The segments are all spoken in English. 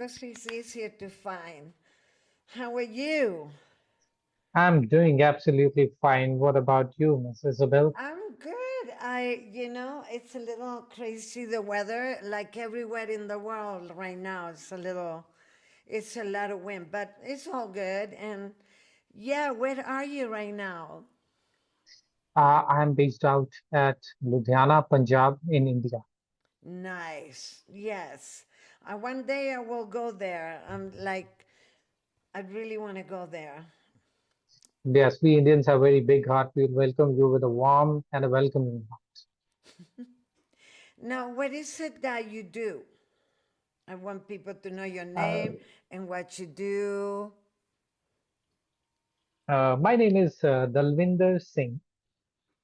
Because he's easier to find. How are you? I'm doing absolutely fine. What about you, Miss Isabel? I'm good. It's a little crazy the weather, like everywhere in the world right now. It's a lot of wind, but it's all good. And yeah, where are you right now? I'm based out at Ludhiana, Punjab, in India. Nice. Yes. One day I will go there. I really want to go there. Yes, we Indians have very big heart. We'll welcome you with a warm and a welcoming Now, what is it that you do? I want people to know your heart. name and what you do. My name is Dalvinder Singh,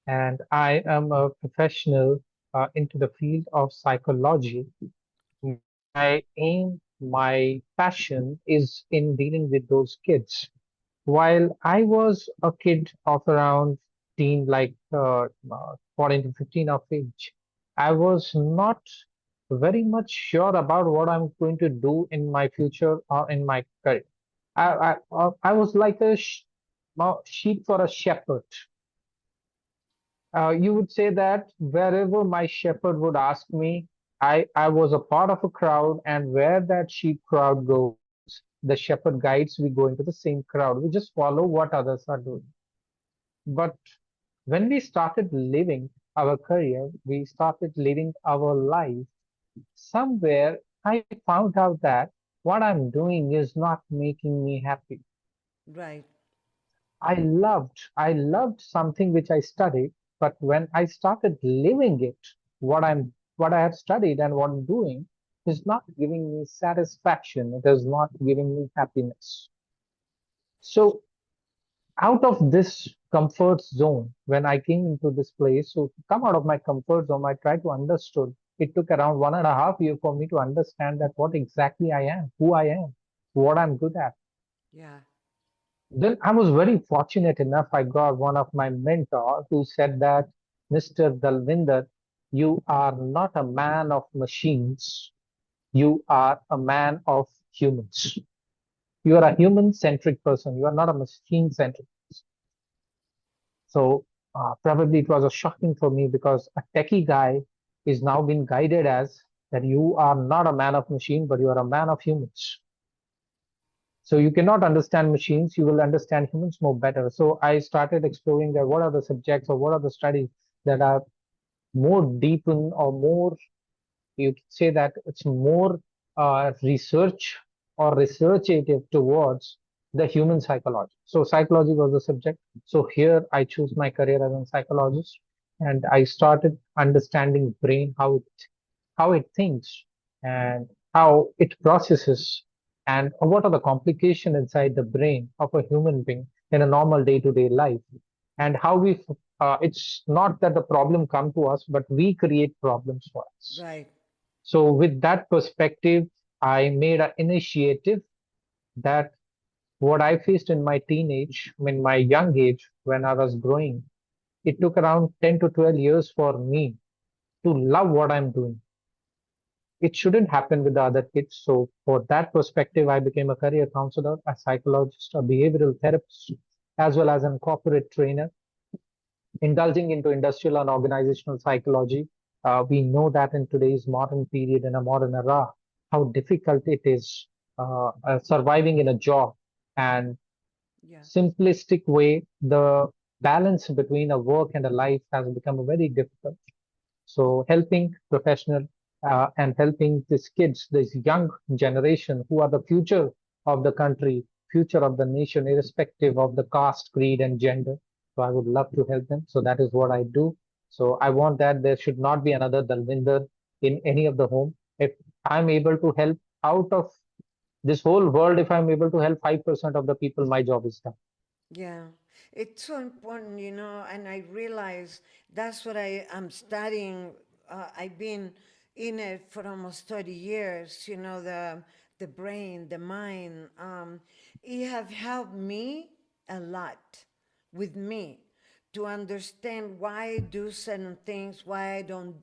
and I am a professional into the field of psychology. My aim, my passion is in dealing with those kids. While I was a kid of around teen, like 14 to 15 of age, I was not very much sure about what I'm going to do in my future or in my career. I was like a sheep for a shepherd. You would say that wherever my shepherd would ask me, I was a part of a crowd, and where that sheep crowd goes, the shepherd guides, we go into the same crowd. We just follow what others are doing. But when we started living our career, we started living our life, somewhere I found out that what I'm doing is not making me happy. Right. I loved something which I studied, but when I started living it, what I have studied and what I'm doing is not giving me satisfaction. It is not giving me happiness. So out of this comfort zone, when I came into this place, so to come out of my comfort zone, I tried to understood. It took around 1.5 years for me to understand that what exactly I am, who I am, what I'm good at. Yeah. Then I was very fortunate enough. I got one of my mentor who said that, Mr. Dalvinder, you are not a man of machines. You are a man of humans. You are a human centric person. You are not a machine centric. So probably it was a shocking for me because a techie guy is now being guided as that you are not a man of machine, but you are a man of humans. So you cannot understand machines, you will understand humans more better. So I started exploring that what are the subjects or what are the studies that are more deepen or more, you could say that it's more research or researchative towards the human psychology. So psychology was the subject. So here I choose my career as a psychologist, and I started understanding brain, how it thinks and how it processes, and what are the complications inside the brain of a human being in a normal day-to-day life, and how it's not that the problem come to us, but we create problems for us. Right. So with that perspective, I made an initiative that what I faced in my teenage, in my young age, when I was growing, it took around 10 to 12 years for me to love what I'm doing. It shouldn't happen with the other kids. So for that perspective, I became a career counselor, a psychologist, a behavioral therapist, as well as a corporate trainer, indulging into industrial and organizational psychology. We know that in today's modern period, in a modern era, how difficult it is surviving in a job, and Yeah. simplistic way, the balance between a work and a life has become very difficult. So helping professional and helping these kids, this young generation who are the future of the country, future of the nation, irrespective of the caste, creed, and gender. So I would love to help them. So that is what I do. So I want that there should not be another Dalvinder in any of the home. If I'm able to help out of this whole world, if I'm able to help 5% of the people, my job is done. Yeah. It's so important, and I realize that's what I am studying. I've been in it for almost 30 years, the brain, the mind. It have helped me a lot with me to understand why I do certain things, why I don't,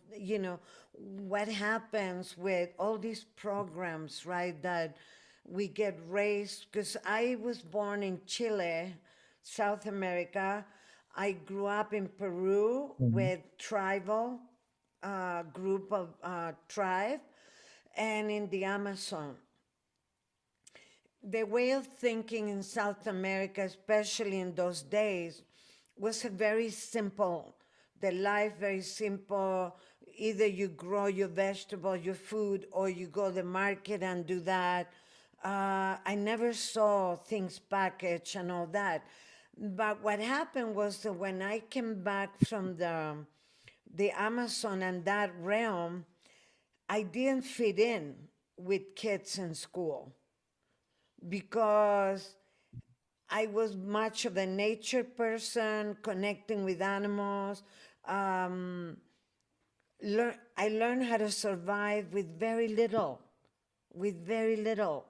what happens with all these programs, right? That we get raised, because I was born in Chile, South America. I grew up in Peru Mhm. with tribal group of tribe, and in the Amazon. The way of thinking in South America, especially in those days, was a very simple. The life very simple. Either you grow your vegetable, your food, or you go to the market and do that. I never saw things packaged and all that. But what happened was that when I came back from the Amazon and that realm, I didn't fit in with kids in school because I was much of a nature person, connecting with animals. Um, I learned how to survive with very little, with very little.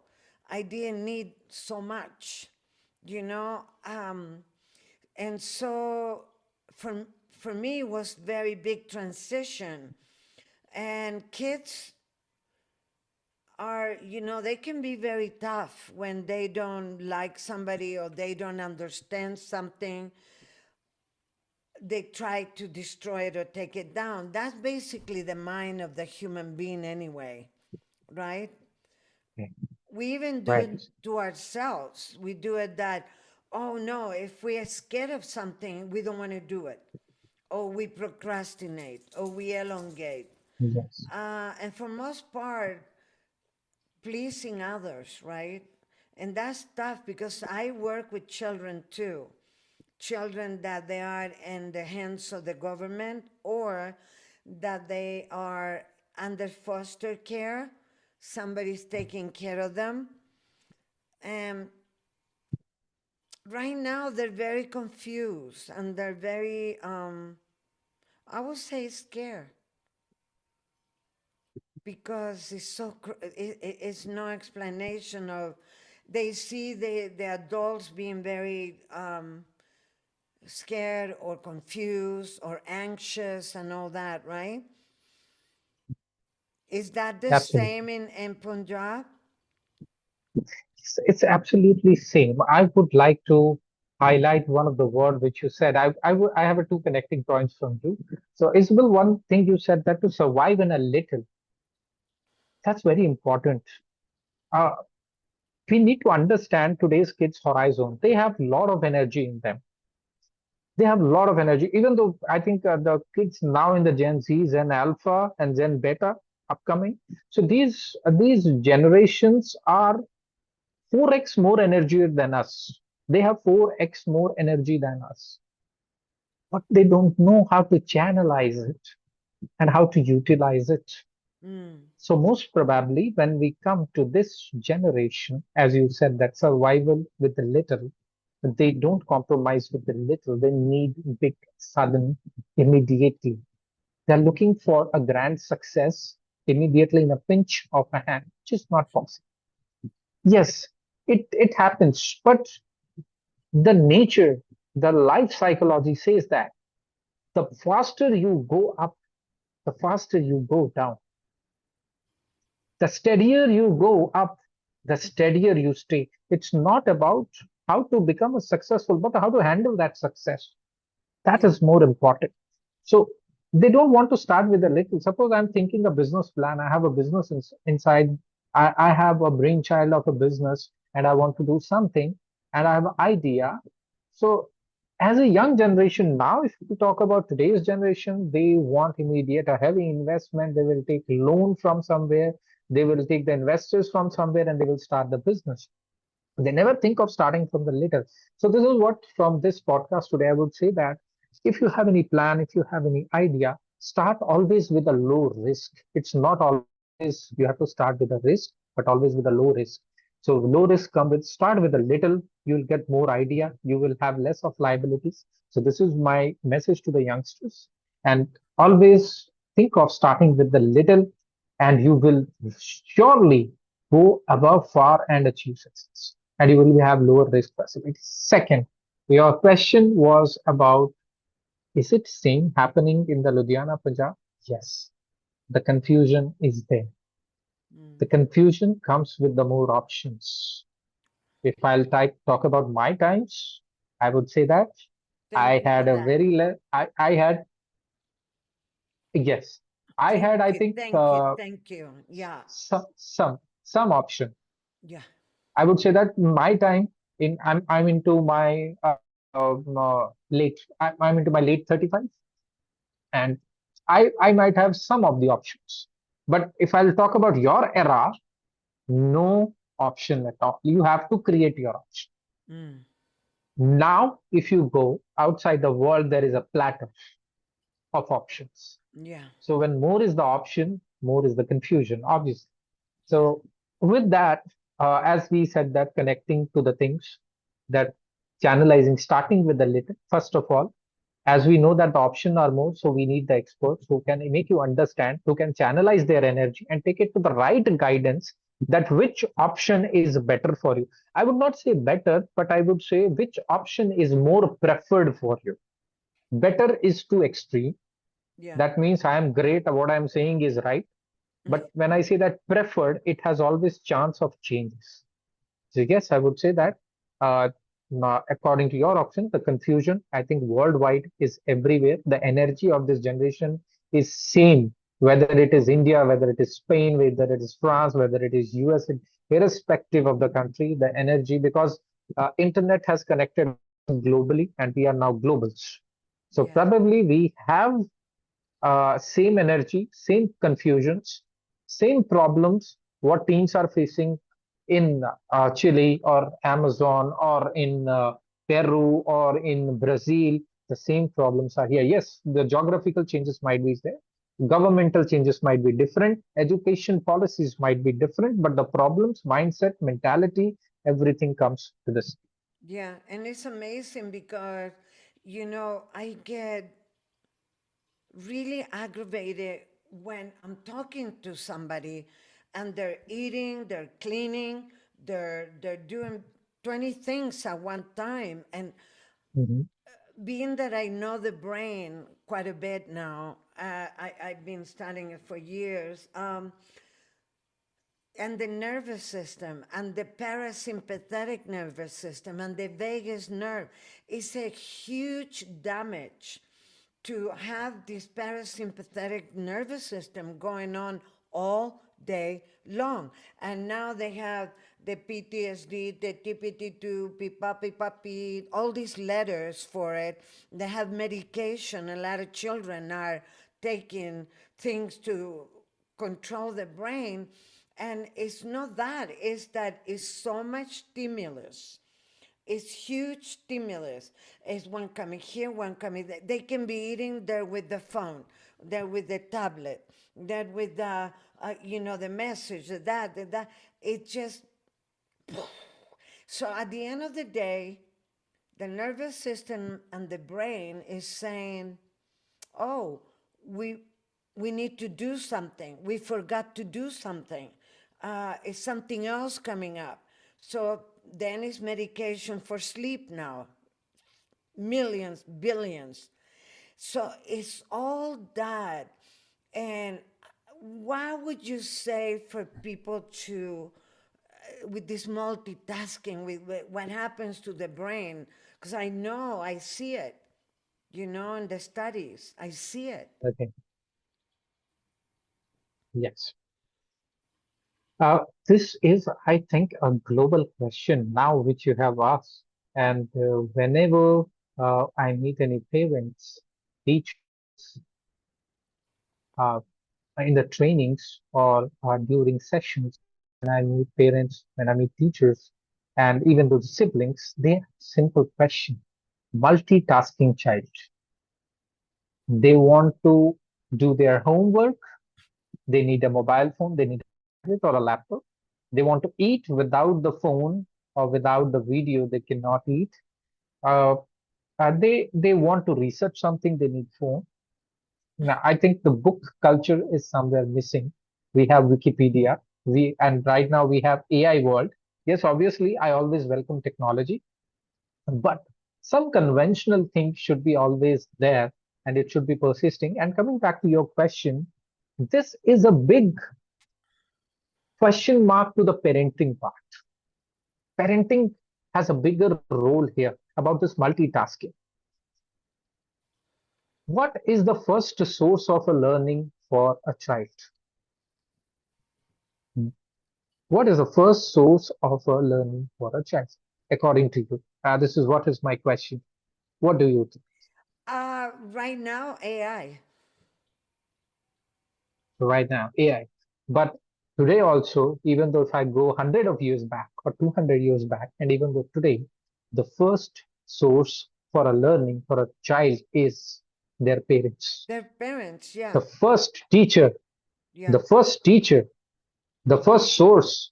I didn't need so much, you know. And so for me, it was very big transition. And kids are, they can be very tough when they don't like somebody or they don't understand something. They try to destroy it or take it down. That's basically the mind of the human being anyway, right? Okay. We even do Right. it to ourselves. We do it that, oh no, if we are scared of something, we don't want to do it. Or we procrastinate, or we elongate. Yes. And for most part, pleasing others, right? And that's tough because I work with children too. Children that they are in the hands of the government or that they are under foster care. Somebody's taking care of them. And right now they're very confused and they're very, I would say, scared because it's it's no explanation of, they see the adults being very scared or confused or anxious and all that, right? Is that the Absolutely. same in Punjab? It's absolutely same. I would like to highlight one of the word which you said. I have a two connecting points from you. So Isabel, one thing you said that to survive in a little, that's very important. Uh, we need to understand today's kids' horizon. They have a lot of energy in them. They have a lot of energy, even though I think the kids now in the Gen Zs and Alpha and Gen Beta upcoming. So these generations are 4x more energy than us. They have 4x more energy than us, but they don't know how to channelize it and how to utilize it. Mm, So most probably when we come to this generation, as you said, that survival with the little, they don't compromise with the little. They need big, sudden, immediately. They're looking for a grand success immediately in a pinch of a hand, which is not possible. Yes, it happens, but the nature, the life psychology says that the faster you go up, the faster you go down. The steadier you go up, the steadier you stay. It's not about how to become a successful, but how to handle that success. That yeah. is more important. So they don't want to start with a little. Suppose I'm thinking a business plan. I have a business inside. I have a brainchild of a business and I want to do something and I have an idea. So as a young generation now, if you talk about today's generation, they want immediate, a heavy investment. They will take loan from somewhere. They will take the investors from somewhere and they will start the business. They never think of starting from the little. So this is what from this podcast today I would say that if you have any plan, if you have any idea, start always with a low risk. It's not always you have to start with a risk, but always with a low risk. So low risk come with start with a little, you'll get more idea, you will have less of liabilities. So this is my message to the youngsters. And always think of starting with the little, and you will surely go above far and achieve success. And you will have lower risk facilities. Second, your question was about Is it same happening in the Ludhiana, Punjab? Yes. The confusion is there. The Mm. confusion comes with the more options. If I'll talk about my times, I would say that I Thank you for had a that. I had, yes, I Thank had, I you. think, Thank you. Thank you. Yeah. some option. Yeah. I would say that my time I'm into my I'm into my late 35, and I might have some of the options. But if I'll talk about your era, no option at all. You have to create your option. Mm. Now, if you go outside the world, there is a platter of options. Yeah. So when more is the option, more is the confusion, obviously. Yeah. So with that, as we said, that connecting to the things, that channelizing, starting with the little, first of all, as we know that the options are more, so we need the experts who can make you understand, who can channelize their energy and take it to the right guidance, that which option is better for you. I would not say better, but I would say which option is more preferred for you. Better is too extreme. Yeah. That means I am great, what I am saying is right. But when I say that preferred, it has always chance of changes. So yes, I would say that uh, according to your option, the confusion, I think worldwide is everywhere. The energy of this generation is same, whether it is India, whether it is Spain, whether it is France, whether it is US, irrespective of the country, the energy, because internet has connected globally and we are now globals. So Yeah. probably we have same energy, same confusions, same problems what teams are facing in Chile or Amazon or in Peru or in Brazil. The same problems are here. Yes, the geographical changes might be there. Governmental changes might be different. Education policies might be different, but the problems, mindset, mentality, everything comes to this. Yeah. And it's amazing because, I get really aggravated when I'm talking to somebody and they're eating, they're cleaning, they're doing 20 things at one time. And Mhm. being that I know the brain quite a bit now, I've been studying it for years, and the nervous system and the parasympathetic nervous system and the vagus nerve is a huge damage to have this parasympathetic nervous system going on all day long. And now they have the PTSD, the TPT2, PIPA, all these letters for it. They have medication. A lot of children are taking things to control the brain. And it's not that, it's that it's so much stimulus. It's huge stimulus. It's one coming here, one coming there. They can be eating there with the phone, there with the tablet, there with the message, that. It just, so at the end of the day, the nervous system and the brain is saying, oh, we we need to do something. We forgot to do something. Is something else coming up? So then it's medication for sleep now, millions, billions. So it's all that. And why would you say for people to, with this multitasking, with what happens to the brain? Because I know, I see it, in the studies, I see it. Okay. Yes. This is, I think, a global question now which you have asked. And whenever I meet any parents, teachers, uh, in the trainings or during sessions, when I meet parents, when I meet teachers, and even those siblings, they have a simple question. Multitasking child. They want to do their homework. They need a mobile phone. They need a tablet or a laptop. They want to eat without the phone or without the video. They cannot eat. Uh, they want to research something. They need phone. Now, I think the book culture is somewhere missing. We have Wikipedia. And right now we have AI world. Yes, obviously, I always welcome technology, but some conventional things should be always there. and it should be persisting. And coming back to your question, this is a big question mark to the parenting part. Parenting has a bigger role here about this multitasking. What is the first source of a learning for a child? What is the first source of a learning for a child, according to you? This is what is my question. What do you think Right now, AI. right now? AI. But today also, even though if I go 100 of years back or 200 years back, and even though today, the first source for a learning for a child is their parents. Their parents, The yeah, first teacher, yeah, the first teacher, the first source,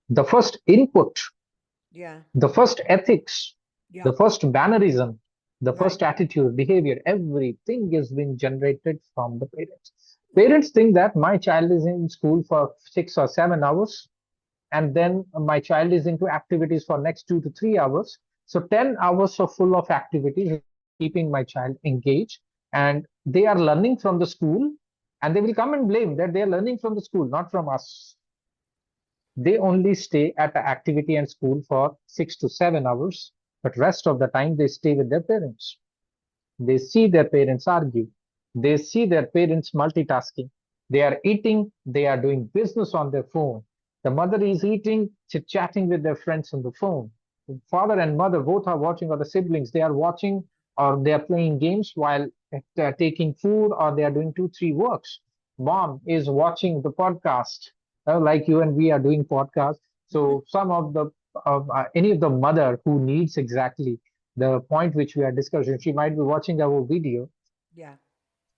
the first input, yeah, the first ethics, yeah, the first mannerism, the right, first attitude, behavior, everything is being generated from the parents. yeah, Parents think that my child is in school for 6 or 7 hours, and then my child is into activities for next 2 to 3 hours. So 10 hours of full of activities is keeping my child engaged, and they are learning from the school, and they will come and blame that they are learning from the school, not from us. They only stay at the activity and school for 6 to 7 hours, but rest of the time they stay with their parents. They see their parents argue. They see their parents multitasking. They are eating, they are doing business on their phone. The mother is eating, chit chatting with their friends on the phone. The father and mother both are watching, or the siblings, they are watching or they are playing games while they are taking food or they are doing two, three works. Mom is watching the podcast, like you and we are doing podcasts. mhm, So some of the any of the mother who needs exactly the point which we are discussing. She might be watching our video. yeah,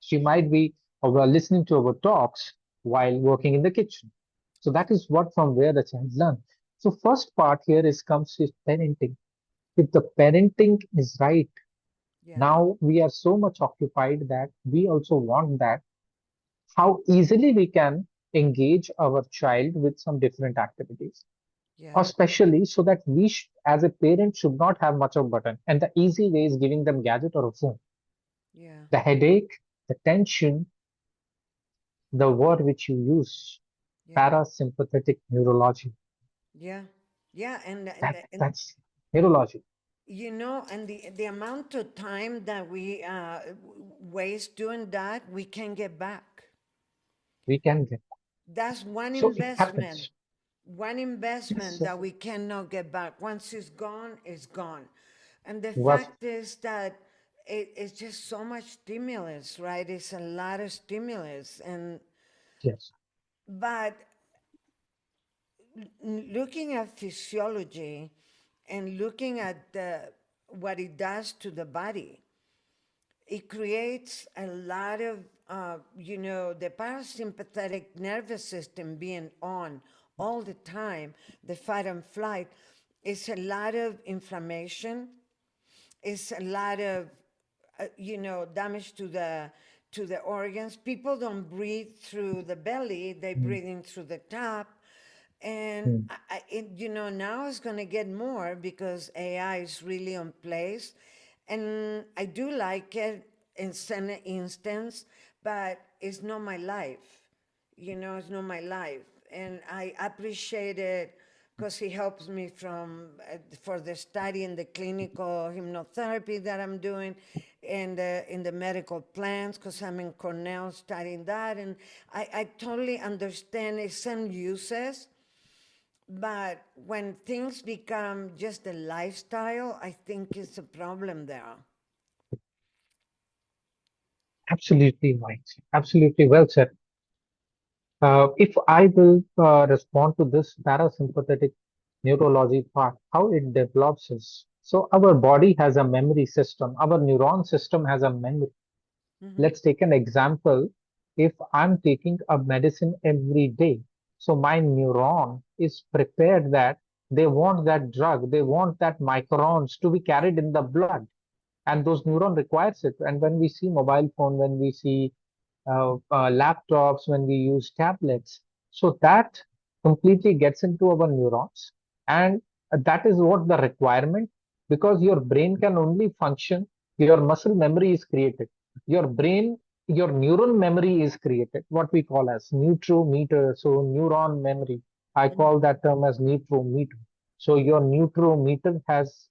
She might be listening to our talks while working in the kitchen. So yeah, that is what from where the child learns. So first part here is comes with parenting. If the parenting is right, yeah, now we are so much occupied that we also want that how easily we can engage our child with some different activities, yeah, especially so that we as a parent should not have much of button. And the easy way is giving them gadget or a phone. yeah, The headache, the tension, the word which you use, yeah, parasympathetic neurology. yeah, yeah, and That's neurology. and the amount of time that we waste doing that, we can get back. We can get. That's So it happens. one Yes, investment sir. that we cannot get back. Once it's gone, it's gone. And the Was fact is that it's just so much stimulus, right? It's a lot of stimulus. yes, But looking at physiology and looking at what it does to the body, it creates a lot of, the parasympathetic nervous system being on all the time, the fight and flight. It's a lot of inflammation. It's a lot of, damage to the organs. People don't breathe through the belly; they mm, breathe in through the top. And mm, now it's going to get more because AI is really on place. And I do like it in some instance, but it's not my life. It's not my life. And I appreciate it because he helps me for the study and the clinical hypnotherapy that I'm doing and in the medical plans because I'm in Cornell studying that. And I totally understand its some uses, but when things become just a lifestyle, I think it's a problem there. absolutely right. Absolutely well said. If I will respond to this parasympathetic neurology part, how it develops is so our body has a memory system, our neuron system has a memory. Mm-hmm. Let's take an example. If I'm taking a medicine every day, so my neuron is prepared that they want that drug, they want that microns to be carried in the blood, and those neuron requires it. And when we see mobile phone, when we see laptops, when we use tablets, so that completely gets into our neurons, and that is what the requirement because your brain can only function, your muscle memory is created. your brain, your neuron memory is created, what we call as neurometer. So neuron memory, I call that term as neurometer. So your neurometer has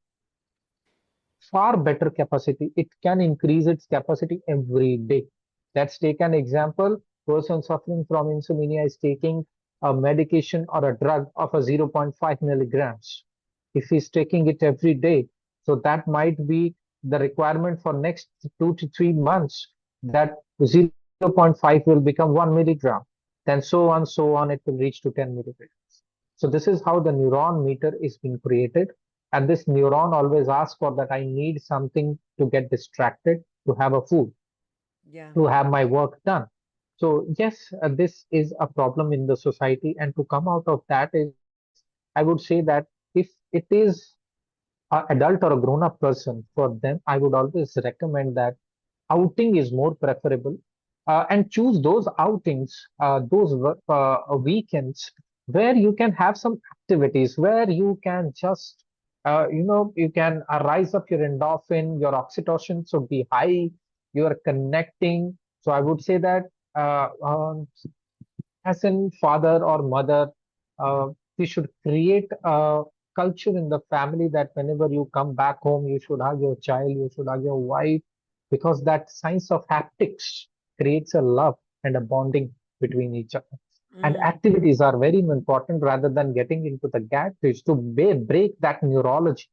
far better capacity. It can increase its capacity every day. Let's take an example. Person suffering from insomnia is taking a medication or a drug of a zero point 0.5 milligrams. If he's taking it every day, so that might be the requirement for next 2 to 3 months, that zero point 0.5 will become 1 milligram. Then so on, it will reach to 10 milligrams. So this is how the neuron meter is being created. And this neuron always asks for that I need something to get distracted, to have a food, Yeah. to have my work done. So yes, this is a problem in the society, and to come out of that is, I would say that if it is an adult or a grown-up person, for them, I would always recommend that outing is more preferable, and choose those outings, those weekends where you can have some activities, where you can just, you can rise up your endorphin, your oxytocin should be high, you are connecting. So I would say that as a father or mother, we should create a culture in the family that whenever you come back home, you should hug your child, you should hug your wife, because that science of haptics creates a love and a bonding between each other. And Mm, activities are very important rather than getting into the gadgets to break that neurology,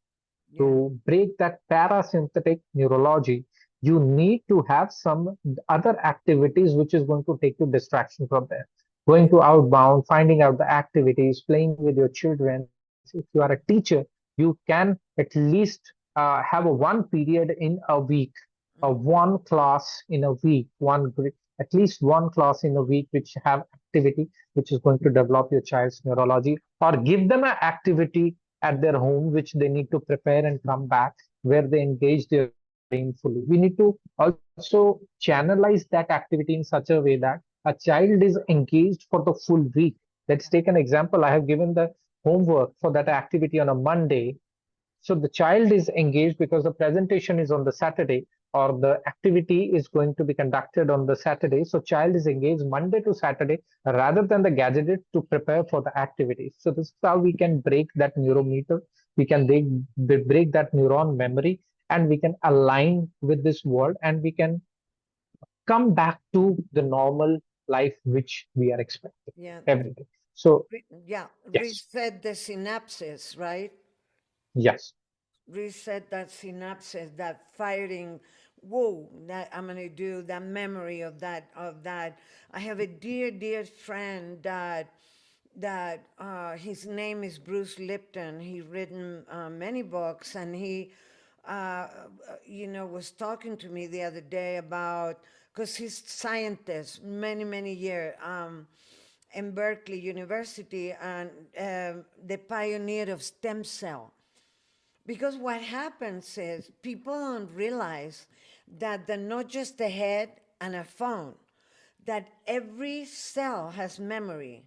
yeah. to break that parasympathetic neurology. You need to have some other activities which is going to take you distraction from there. Going to outbound, finding out the activities, playing with your children. If you are a teacher, you can at least have a one period in a week, a Mm, one class in a week, at least one class in a week which have activity which is going to develop your child's neurology, or give them an activity at their home which they need to prepare and come back, where they engage their brain fully. We need to also channelize that activity in such a way that a child is engaged for the full week. Let's take an example. I have given the homework for that activity on a Monday, so the child is engaged because the presentation is on the Saturday, or the activity is going to be conducted on the Saturday. So child is engaged Monday to Saturday rather than the gadgeted to prepare for the activity. So this is how we can break that neurometer. We can break that neuron memory, and we can align with this world, and we can come back to the normal life which we are expecting yeah. every day. So Yeah. yes, Reset the synapses, right? yes, Reset that synapses, that firing. Whoa, that I'm gonna do that memory of that. I have a dear friend that his name is Bruce Lipton. He's written many books, and he, was talking to me the other day about, because he's scientist many years in Berkeley University, and the pioneer of stem cell. Because what happens is people don't realize that they're not just a head and a phone, that every cell has memory,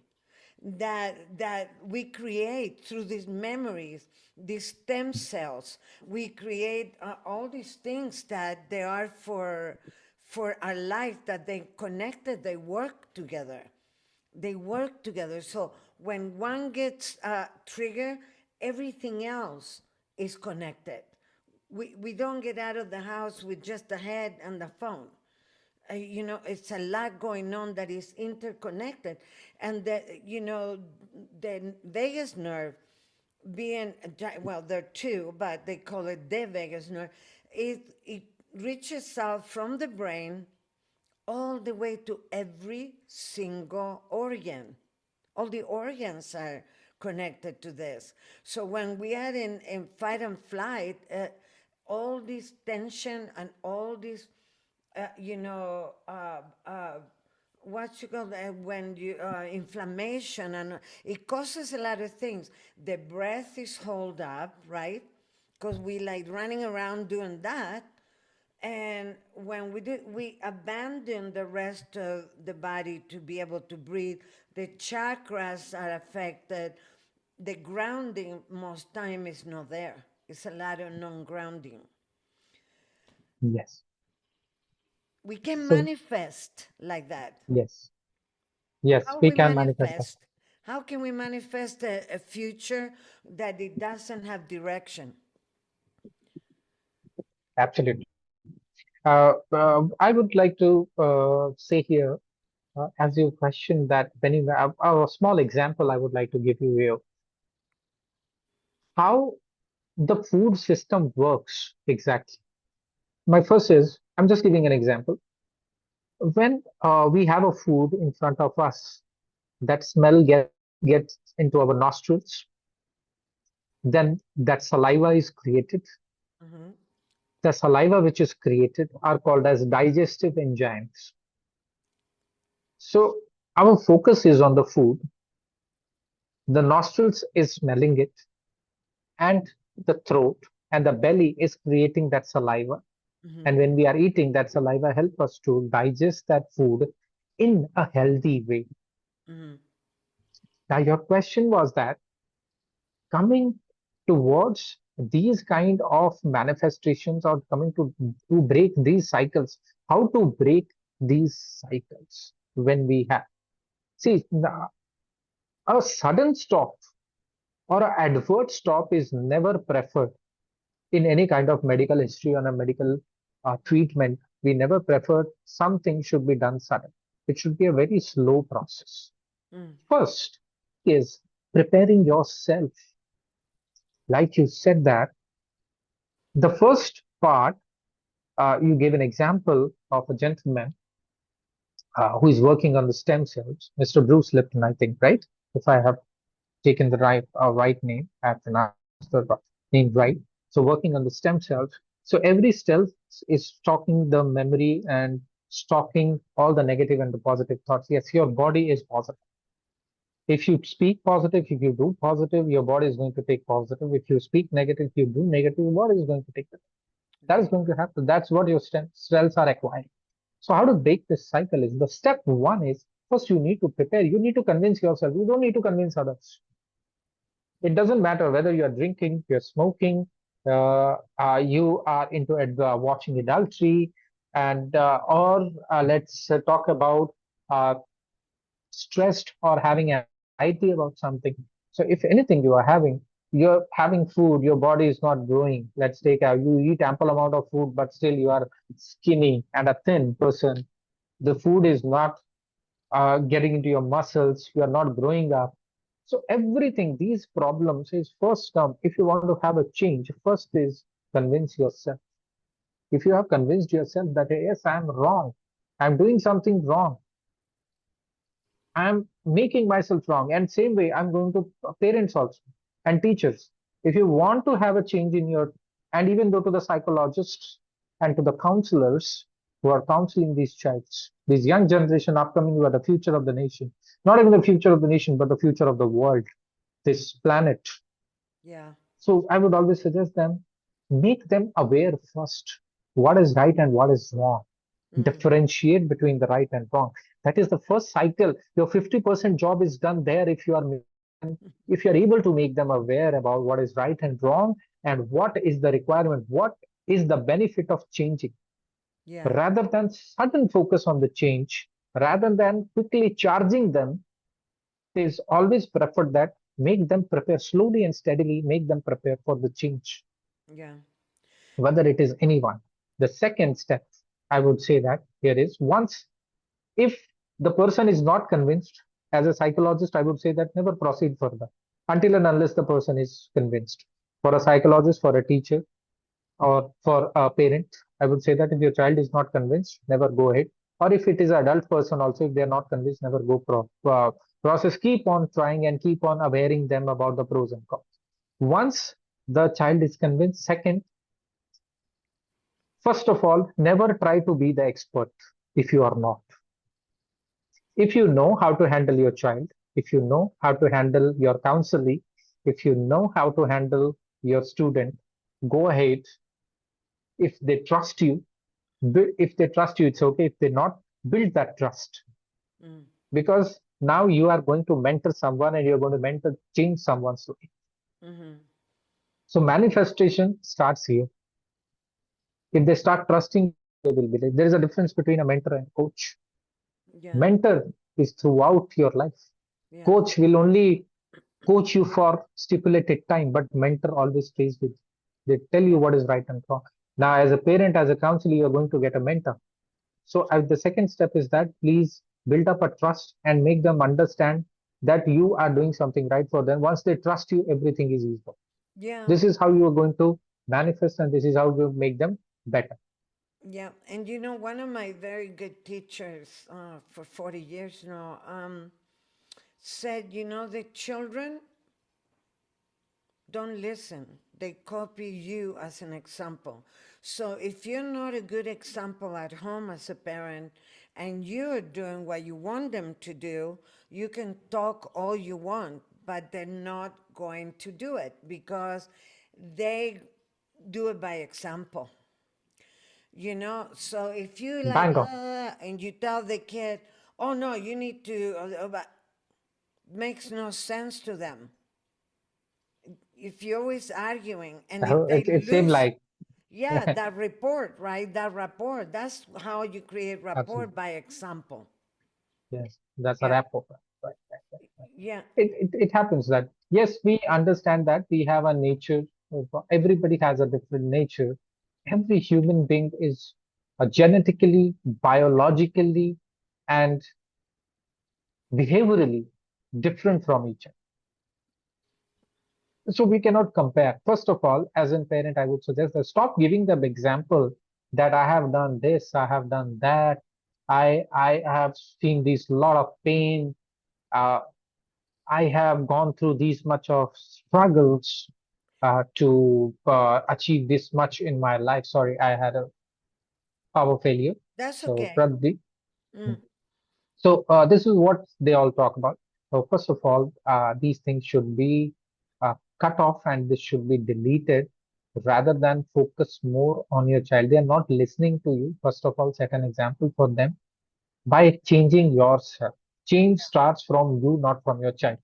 that we create through these memories, these stem cells. We create all these things that they are for our life, that they connected, they work together. They work together. So when one gets triggered, everything else is connected. We don't get out of the house with just the head and the phone. It's a lot going on that is interconnected. And the vagus nerve being, well, there are two, but they call it the vagus nerve. It reaches out from the brain all the way to every single organ. All the organs are connected to this. So when we are in fight and flight, all this tension and all this, uh, you know, uh, uh, what you call when you inflammation, and it causes a lot of things. The breath is hold up, right? Because we like running around doing that, and when we do, we abandon the rest of the body to be able to breathe. The chakras are affected. The grounding most time is not there. It's a lot of non-grounding. yes. We can So manifest like that. yes, yes, How we we can manifest that. manifest? How can we manifest a future that it doesn't have direction? Absolutely. I would like to say here, as you question that, when you, a small example I would like to give you here, how the food system works exactly. My first is, I'm just giving an example. When we have a food in front of us, that smell gets into our nostrils, then that saliva is created. Mm-hmm. The saliva which is created are called as digestive enzymes. So our focus is on the food, the nostrils is smelling it, and the throat and the belly is creating that saliva. Mm-hmm. And when we are eating, that saliva help us to digest that food in a healthy way. Mm-hmm. Now, your question was that coming towards these kind of manifestations, or coming to break these cycles, how to break these cycles when we have, see, a sudden stop or an advert stop is never preferred in any kind of medical history or a medical treatment. We never prefer something should be done sudden. It should be a very slow process. Mm. First is preparing yourself. Like you said that the first part, you gave an example of a gentleman who is working on the stem cells, Mr. Bruce Lipton, I think, right? If I have taken the right name, I have pronounced the name right. So working on the stem cells. So every cell is stocking the memory and stocking all the negative and the positive thoughts. Yes, your body is positive. If you speak positive, if you do positive, your body is going to take positive. If you speak negative, if you do negative, your body is going to take it. That is Right. going to happen. That's what your stem cells are acquiring. So how to break this cycle is, the step one is, first you need to prepare. You need to convince yourself. You don't need to convince others. It doesn't matter whether you're drinking, you're smoking, you are into watching adultery, and or let's talk about uh, stressed or having anxiety about something. So if anything you are you're having food, your body is not growing. Let's take you eat ample amount of food, but still you are skinny and a thin person. The food is not getting into your muscles. You are not growing up. So everything, these problems is first come. If you want to have a change, first is convince yourself. If you have convinced yourself that yes, I'm wrong, I'm doing something wrong, I'm making myself wrong, and same way I'm going to parents also and teachers. If you want to have a change in your, and even go to the psychologists and to the counselors who are counseling these childs, this young generation upcoming, who are the future of the nation, not even the future of the nation, but the future of the world, this planet. Yeah. So I would always suggest them, make them aware first what is right and what is wrong. Mm. Differentiate between the right and wrong. That is the first cycle. Your 50% job is done there if you are if you're able to make them aware about what is right and wrong, and what is the requirement, what is the benefit of changing, Yeah. rather than sudden focus on the change, rather than quickly charging them. It is always preferred that make them prepare slowly and steadily, make them prepare for the change, Yeah. whether it is anyone. The second step, I would say that here is, once, if the person is not convinced, as a psychologist, I would say that never proceed further until and unless the person is convinced. For a psychologist, for a teacher, or for a parent, I would say that if your child is not convinced, never go ahead. Or if it is an adult person also, if they are not convinced, never go process. Keep on trying and keep on awareing them about the pros and cons. Once the child is convinced, second, first of all, never try to be the expert if you are not. If you know how to handle your child, if you know how to handle your counseling, if you know how to handle your student, go ahead. If they trust you, if they trust you, it's okay. If they not, build that trust, Mm. because now you are going to mentor someone and you're going to mentor change someone's life. Mm-hmm. So manifestation starts here. If they start trusting will be like. There is a difference between a mentor and coach. Yeah. Mentor is throughout your life. Yeah. Coach will only coach you for stipulated time, but mentor always stays with you. They tell you Yeah. what is right and wrong. Now, as a parent, as a counselor, you are going to get a mentor. So, the second step is that please build up a trust and make them understand that you are doing something right for them. Once they trust you, everything is easy. Yeah. This is how you are going to manifest, and this is how you make them better. Yeah. And you know, one of my very good teachers for 40 years now said, you know, the children don't listen. They copy you as an example. So if you're not a good example at home as a parent and you're doing what you want them to do, you can talk all you want, but they're not going to do it because they do it by example. You know, so if you like, Bang on. and you tell the kid, oh no, you need to, but makes no sense to them. If you're always arguing and if they It seems lose, like yeah, that report, right? That rapport, that's how you create rapport absolutely by example. yes. That's a Yeah, wrap up. Right. yeah, It happens that yes, we understand that we have a nature. Everybody has a different nature. Every human being is genetically, biologically, and behaviorally different from each other. So we cannot compare. First of all, as a parent, I would suggest that stop giving them example that I have done this, I have done that, I have seen this lot of pain, uh, I have gone through these much of struggles to achieve this much in my life. Sorry, I had a power failure. that's So okay. probably. Mm, So this is what they all talk about. So first of all, these things should be cut off and this should be deleted rather than focus more on your child. They are not listening to you. First of all, set an example for them by changing yourself. Change starts from you, not from your child.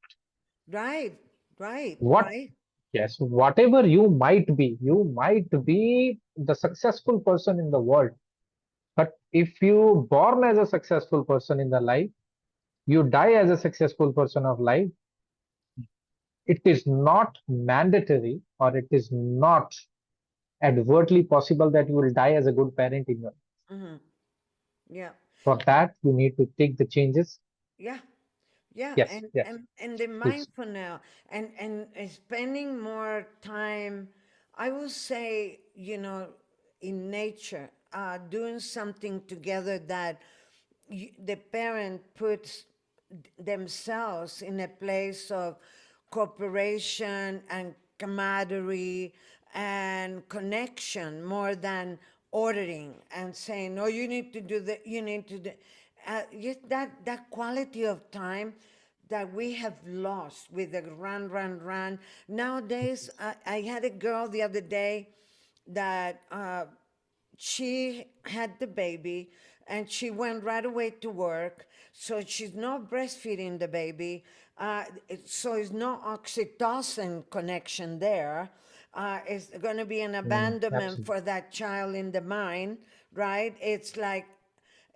right, right, What? right. Yes, whatever you might be the successful person in the world. But if you born as a successful person in the life, you die as a successful person of life, it is not mandatory or it is not advertly possible that you will die as a good parent in your life. Hmm. Yeah, For that, you need to take the changes. yeah. Yeah, Yes, and yes, and and the please. mindful now, and spending more time, I will say, you know, in nature, doing something together that the parent puts themselves in a place of cooperation and camaraderie and connection more than ordering and saying, no, you need to do that, you need to do. Just that quality of time that we have lost with the run, run, run. Nowadays, I had a girl the other day that she had the baby and she went right away to work. So she's not breastfeeding the baby. So it's no oxytocin connection there. It's going to be an abandonment Absolutely. for that child in the mind, right? It's like,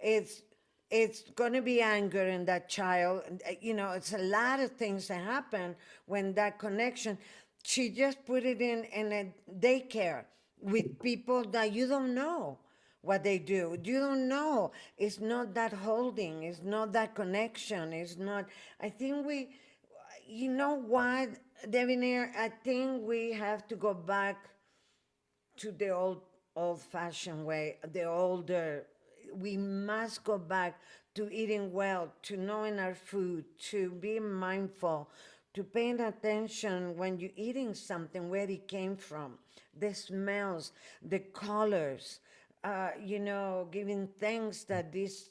it's it's going to be anger in that child. You know, it's a lot of things that happen when that connection. She just put it in a daycare with people that you don't know what they do. You don't know. It's not that holding. It's not that connection. It's not. I think we, you know what, Deviner, I think we have to go back to the old fashioned way, the older. We must go back to eating well, to knowing our food, to being mindful, to paying attention when you're eating something, where it came from, the smells, the colors, you know, giving thanks that this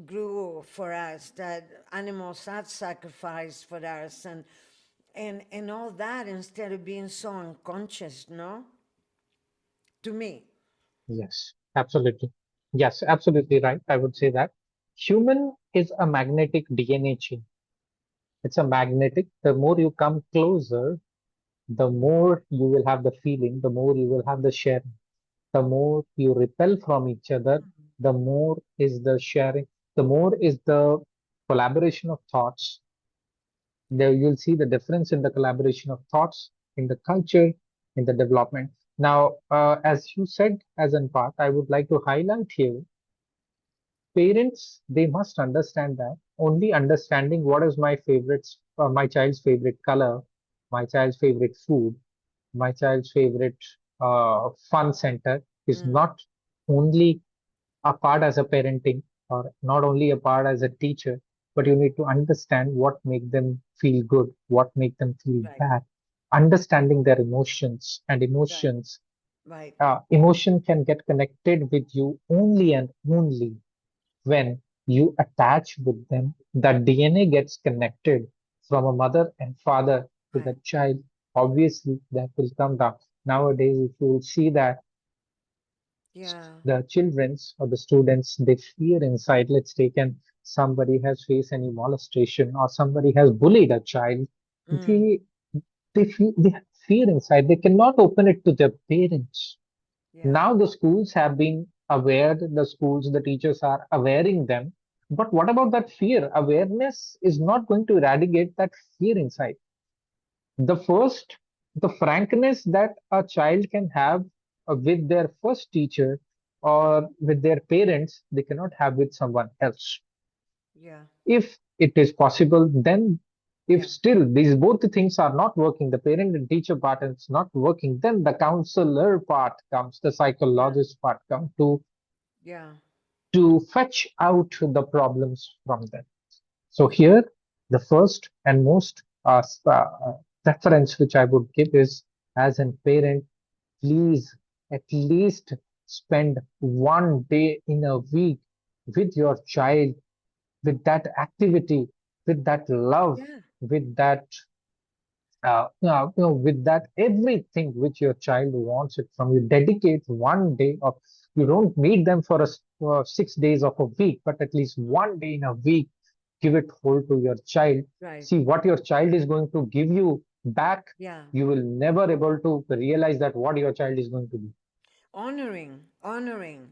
grew for us, that animals have sacrificed for us, and all that, instead of being so unconscious, no? To me. Yes, absolutely. Yes, absolutely right. I would say that human is a magnetic DNA chain. It's a magnetic. The more you come closer, the more you will have the feeling, the more you will have the sharing. the more you repel from each other, the more is the sharing, the more is the collaboration of thoughts. There you'll see the difference in the collaboration of thoughts, in the culture, in the development. Now, as you said, as in part, I would like to highlight here, parents, they must understand that only understanding what is my favorite, my child's favorite color, my child's favorite food, my child's favorite fun center is Mm, not only a part as a parenting or not only a part as a teacher, but you need to understand what make them feel good, what make them feel right, bad, understanding their emotions and right, emotions. right. Emotion can get connected with you only and only when you attach with them. The DNA gets connected from a mother and father to Right. the child. Obviously, that will come down. Nowadays, if you will see that Yeah. the children's or the students, they fear inside. Let's take an somebody has faced any molestation or somebody has bullied a child. Mm, They they have fear inside. They cannot open it to their parents. yeah. Now the schools have been aware, the schools, the teachers are awareing them. But what about that fear? Awareness is not going to eradicate that fear inside. The first, the frankness that a child can have with their first teacher or with their parents, they cannot have with someone else. Yeah. If it is possible, then if Yeah. still these both the things are not working, the parent and teacher part is not working, then the counselor part comes, the Yeah. psychologist part comes Yeah. to fetch out the problems from them. So here, the first and most preference which I would give is, as a parent, please at least spend one day in a week with your child, with that activity, with that love, Yeah. with that with that everything which your child wants it from you. Dedicate one day of, you don't meet them for 6 days of a week, but at least one day in a week, give it whole to your child. Right. See what your child is going to give you back. Yeah. You will never able to realize that what your child is going to be. Honoring, honoring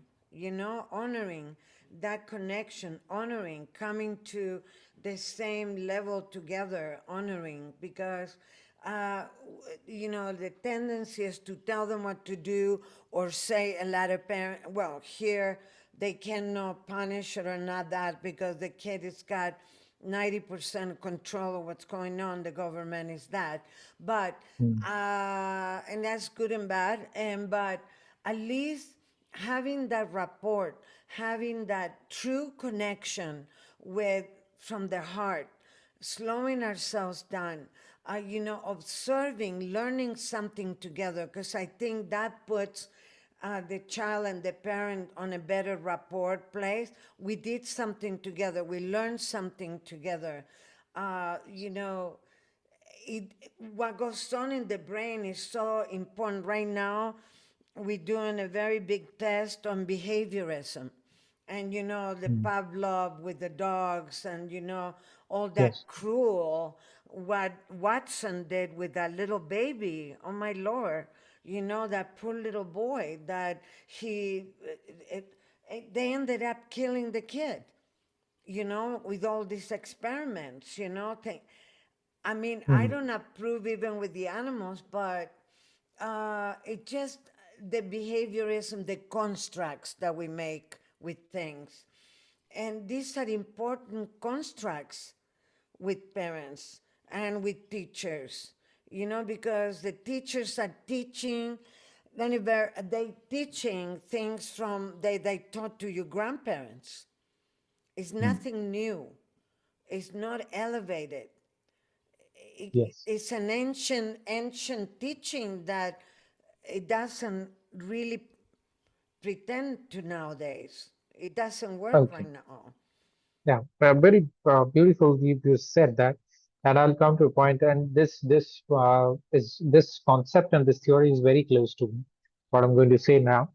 that connection, honoring coming to the same level together, honoring, because the tendency is to tell them what to do or say. A lot of parents, well, here they cannot punish it or not that because the kid has got 90% control of what's going on. The government is that. But Mm, and that's good and bad. And but at least having that rapport, having that true connection with from the heart, slowing ourselves down, observing, learning something together, because I think that puts the child and the parent on a better rapport place. We did something together. We learned something together. Uh, you know, it, what goes on in the brain is so important. Right now, we're doing a very big test on behaviorism. And the mm. Pavlov with the dogs, and all Yes. that cruel, what Watson did with that little baby. Oh my Lord. That poor little boy that it, they ended up killing the kid, with all these experiments, I mean, I Mm, don't approve even with the animals, but it just the behaviorism, the constructs that we make with things. And these are important constructs with parents and with teachers, because the teachers are teaching, then they teaching things from they taught to your grandparents. It's mm. nothing new. It's not elevated. Yes. It's an ancient teaching that it doesn't really pretend to nowadays. It doesn't work Okay. right now. Yeah, very beautiful. You said that, and I'll come to a point. And this concept and this theory is very close to me. What I'm going to say now.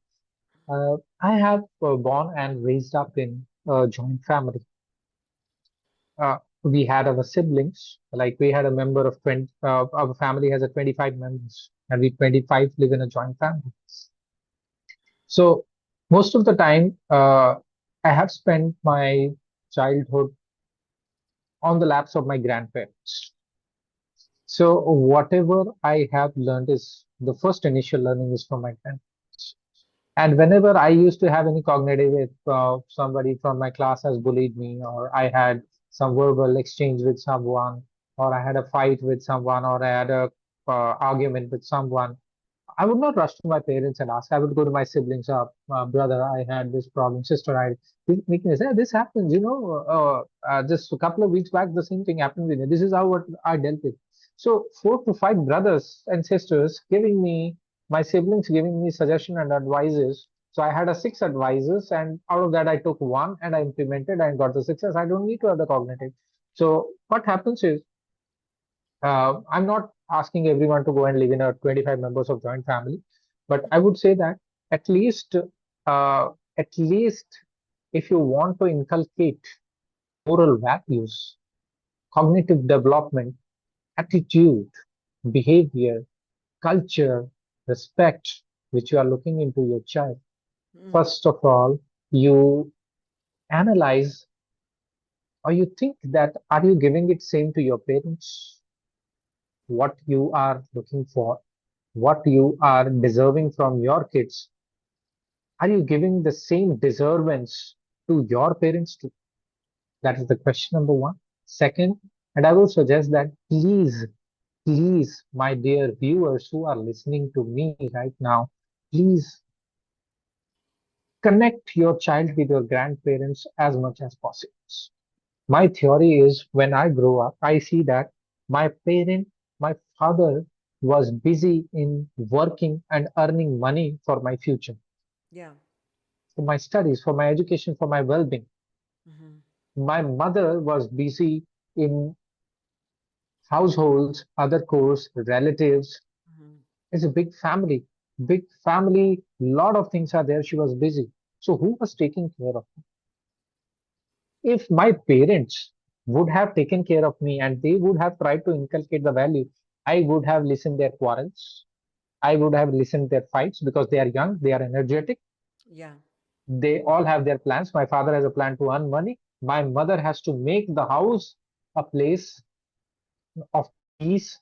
I have born and raised up in a joint family. We had our siblings, like we had a member of 20. Our family has a 25 members, and we 25 live in a joint family. So most of the time, I have spent my childhood on the laps of my grandparents. So whatever I have learned is the first initial learning is from my grandparents. And whenever I used to have any cognitive, if somebody from my class has bullied me, or I had some verbal exchange with someone, or I had a fight with someone, or I had a argument with someone, I would not rush to my parents and ask. I would go to my siblings, brother, I had this problem, sister, I weakness. Yeah, this happens, just a couple of weeks back, the same thing happened with me. This is how what I dealt with. So 4 to 5 brothers and sisters giving me, my siblings giving me suggestion and advices. So I had a 6 advisors, and out of that I took one and I implemented and got the success. I don't need to have the cognitive. So what happens is I'm not asking everyone to go and live in a 25 members of joint family, but I would say that at least, at least if you want to inculcate moral values, cognitive development, attitude, behavior, culture, respect, which you are looking into your child, Mm. first of all, you analyze or you think that are you giving it same to your parents? What you are looking for, what you are deserving from your kids, are you giving the same deservance to your parents too? That is the question number one. Second, and I will suggest that please, my dear viewers who are listening to me right now, please connect your child with your grandparents as much as possible. My Yeah. theory is when I grow up, I see that my parent, my father was busy in working and earning money for my future, Yeah. for my studies, for my education, for my well-being. Mm-hmm. My mother was busy in households, other chores, relatives. Mm-hmm. It's a big family, lot of things are there. She was busy. So who was taking care of me? If my parents would have taken care of me and they would have tried to inculcate the value, I would have listened their quarrels. I would have listened their fights because they are young, they are energetic, Yeah. they all have their plans. My father has a plan to earn money. My mother has to make the house a place of peace,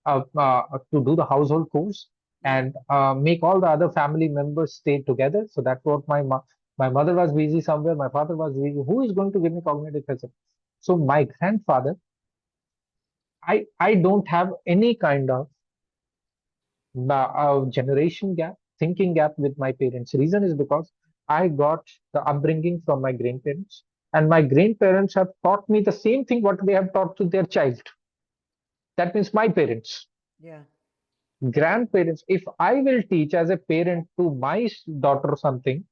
to do the household chores Yeah. and make all the other family members stay together. So that's what my mother was busy somewhere. My father was busy. Who is going to give me cognitive facility? So my grandfather, I don't have any kind of generation gap, thinking gap with my parents. Reason is because I got the upbringing from my grandparents, and my grandparents have taught me the same thing what they have taught to their child. That means my parents, Yeah. grandparents. If I will teach as a parent to my daughter something,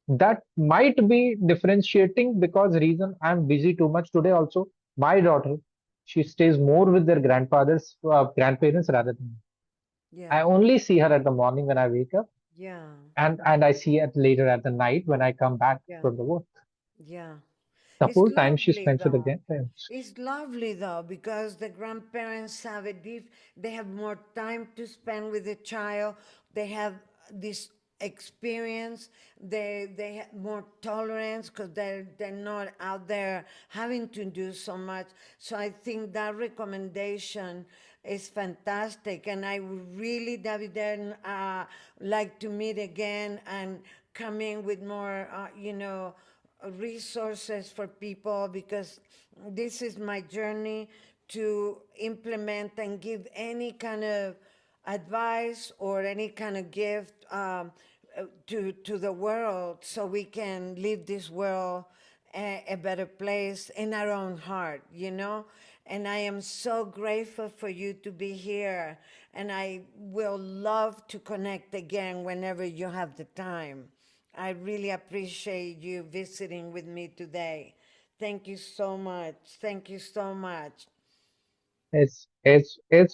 that might be differentiating because reason I'm busy too much today. Also, my daughter, she stays more with their grandparents rather than me. Yeah. I only see her at the morning when I wake up, Yeah. and I see it later at the night when I come back Yeah. from the work. Yeah. The It's whole time she lovely spends with the though. grandparents. It's lovely though because the grandparents have they have more time to spend with the child. They have this experience. They have more tolerance because they're not out there having to do so much. So I think that recommendation is fantastic, and I would really, David, like to meet again and come in with more, resources for people because this is my journey to implement and give any kind of advice or any kind of gift to the world so we can leave this world a better place in our own heart, you know? And I am so grateful for you to be here. And I will love to connect again whenever you have the time. I really appreciate you visiting with me today. Thank you so much. Thank you so much. It's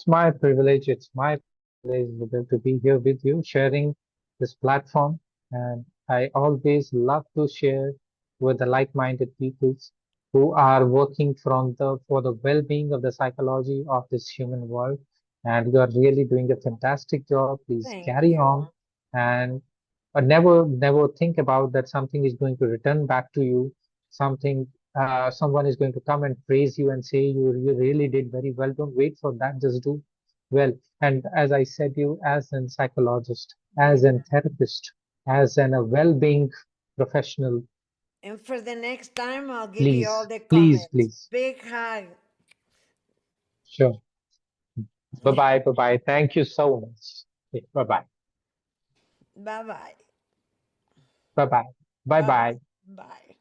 my privilege. It's my privilege to be here with you, sharing this platform. And I always love to share with the like-minded peoples who are working from the for the well-being of the psychology of this human world. And you are really doing a fantastic job. Please Thank carry on. you. And never think about that something is going to return back to you. Something, someone is going to come and praise you and say you really did very well. Don't wait for that. Just do well. And as I said, you as a psychologist, as a Yeah. therapist, as a well-being professional, And for the next time, I'll give you all please, the please, comments. please. Big hug. Sure. Bye bye. Bye bye. Thank you so much. Bye bye. Bye bye. Bye bye. Bye Bye bye. bye. Bye.